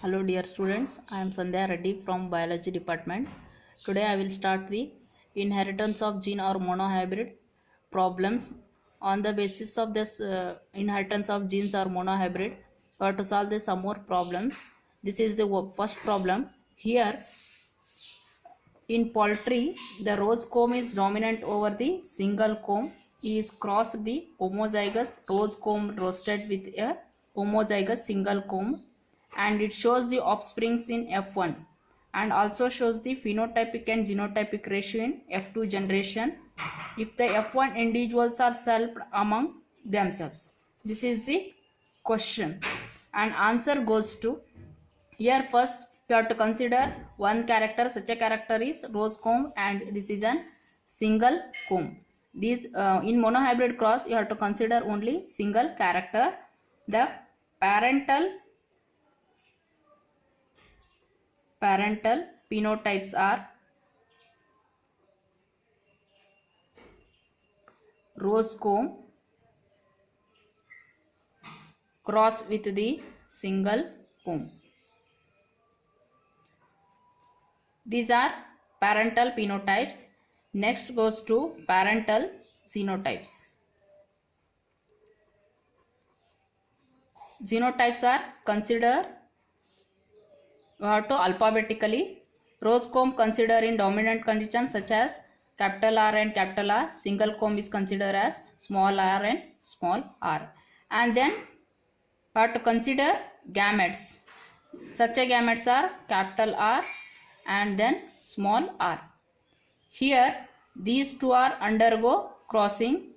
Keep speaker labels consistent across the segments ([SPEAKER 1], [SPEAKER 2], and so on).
[SPEAKER 1] Hello dear students, I am Sandhya Reddy from Biology Department. Today I will start the inheritance of gene or monohybrid problems. On the basis of this inheritance of genes or monohybrid, we have to solve some more problems. This is the first problem. Here in poultry, the rose comb is dominant over the single comb. Is crossed the homozygous rose comb roasted with a homozygous single comb, and it shows the offsprings in F1 and also shows the phenotypic and genotypic ratio in F2 generation if the F1 individuals are self among themselves. This is the question, and answer goes to here. First you have to consider one character. Such a character is rose comb and this is an single comb. These in monohybrid cross you have to consider only single character. The parental phenotypes are rose comb cross with the single comb. These are parental phenotypes. Next goes to parental genotypes. Genotypes are considered to alphabetically. Rose comb considered in dominant conditions such as capital R and capital R. Single comb is considered as small r and small r. And then we have to consider gametes. Such a gametes are capital R and then small r. Here these two are undergo crossing,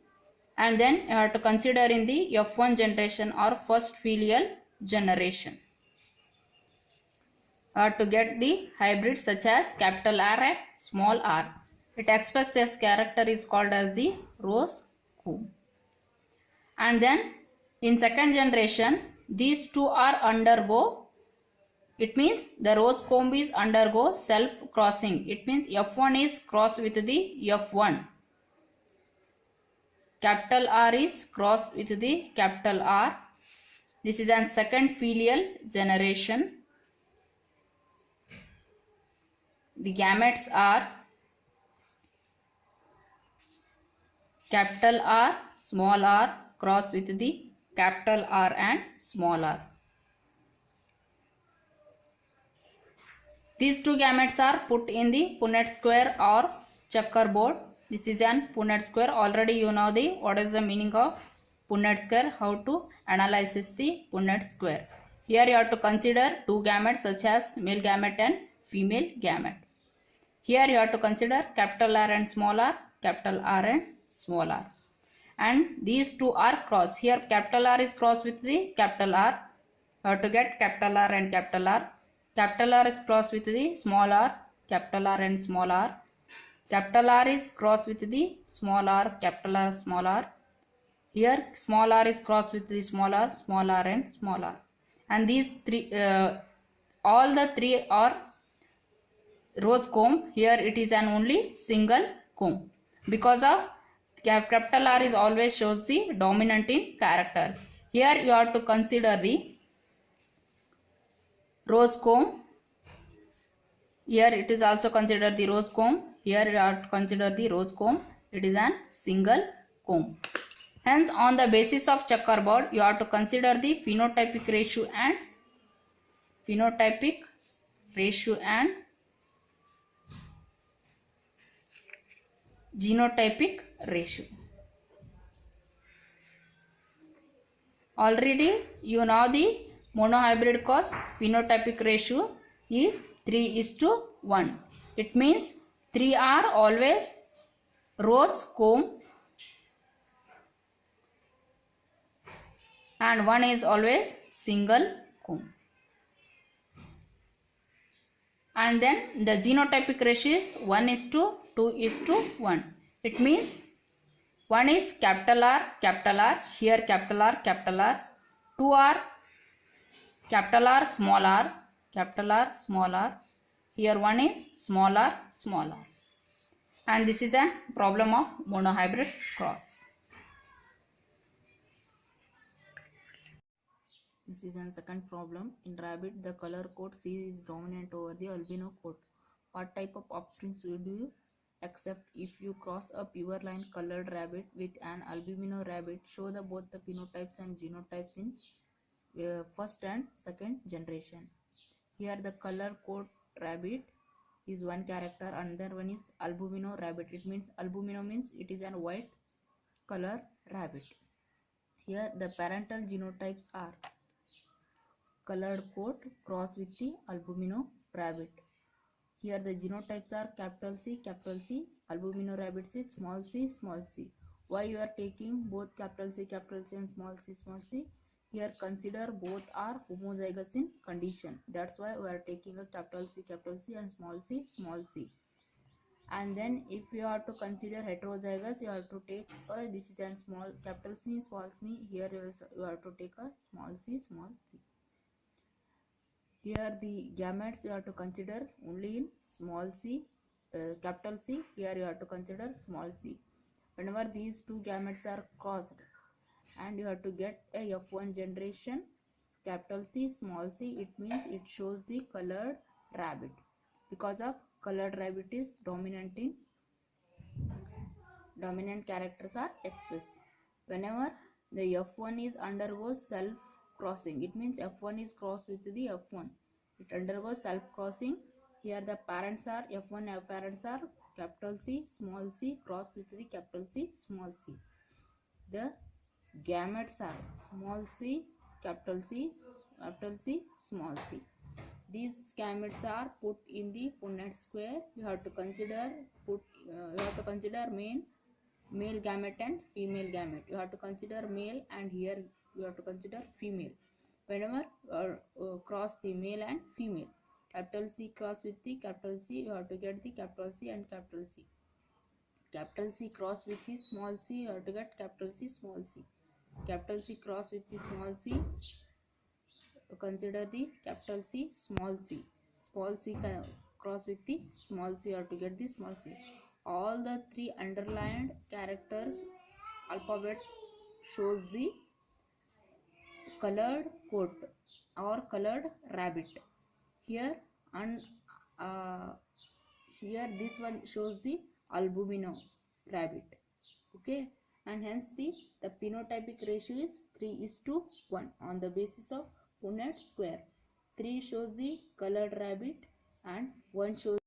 [SPEAKER 1] and then you have to consider in the F1 generation or first filial generation to get the hybrid such as capital R and small r. It expresses this character is called as the rose comb. And then in second generation these two are undergo, it means the rose comb is undergo self crossing. It means F1 is crossed with the F1. Capital R is crossed with the capital R. This is an second filial generation. The gametes are capital R, small r crossed with the capital R and small r. These two gametes are put in the Punnett square or checkerboard. This is an Punnett square. Already you know the what is the meaning of Punnett square, how to analyze the Punnett square. Here you have to consider two gametes such as male gamete and female gamete. Here you have to consider capital R and small r, capital R and small r. And these two are crossed. Here capital R is crossed with the capital R. You have to get capital R and capital R. Capital R is crossed with the small r, capital R and small r. Capital R is crossed with the small r, capital R, small r. Here small r is crossed with the small r and small r. And these three, all the three are rose comb. Here it is an only single comb because of capital R is always shows the dominant in characters. Here you have to consider the rose comb. Here it is also considered the rose comb. Here you have to consider the rose comb. It is an single comb. Hence on the basis of checkerboard you have to consider the phenotypic ratio and genotypic ratio. Already you know the monohybrid cause phenotypic ratio is 3:1. It means 3 are always rose comb and 1 is always single comb. And then the genotypic ratio is 1:2:1. It means 1 is capital R, here capital R, 2 are capital R, small r, here 1 is small r. And this is a problem of monohybrid cross. This is a second problem. In rabbit, the color code C is dominant over the albino code. What type of options would you accept if you cross a pure line colored rabbit with an albino rabbit? Show the both the phenotypes and genotypes in first and second generation. Here the color code rabbit is one character, another one is albino rabbit. It means albino means it is a white color rabbit. Here the parental genotypes are colored coat cross with the albino rabbit. Here the genotypes are capital C, albino rabbit is small c, small c. Why you are taking both capital C and small c, small c? Here consider both are homozygous in condition. That's why we are taking a capital C and small c, small c. And then if you are to consider heterozygous, you have to take a this is a small capital C, small c. Here you have to take a small c, small c. Here the gametes you have to consider only in small c, capital C. Here you have to consider small c. Whenever these two gametes are crossed and you have to get a F1 generation capital C, small c, it means it shows the colored rabbit. Because of colored rabbit is dominant characters are expressed. Whenever the F1 is undergoes self crossing, it means F1 is crossed with the F1. It undergoes self crossing. Here the parents are F1 parents are capital C, small c crossed with the capital C, small c. The gametes are small c, capital C, small c. These gametes are put in the Punnett square. You have to consider male gamete and female gamete. You have to consider male and here you have to consider female. Whenever cross the male and female, capital C cross with the capital C, you have to get the capital C and capital C. Capital C cross with the small c, you have to get capital C, small c. Capital C cross with the small c, consider the capital C, small c. Small c cross with the small c, you have to get the small c. All the three underlined characters alphabets shows the colored coat or colored rabbit. Here and here this one shows the albino rabbit. Okay, and hence the phenotypic ratio is 3:1 on the basis of Punnett square. 3 shows the colored rabbit and 1 shows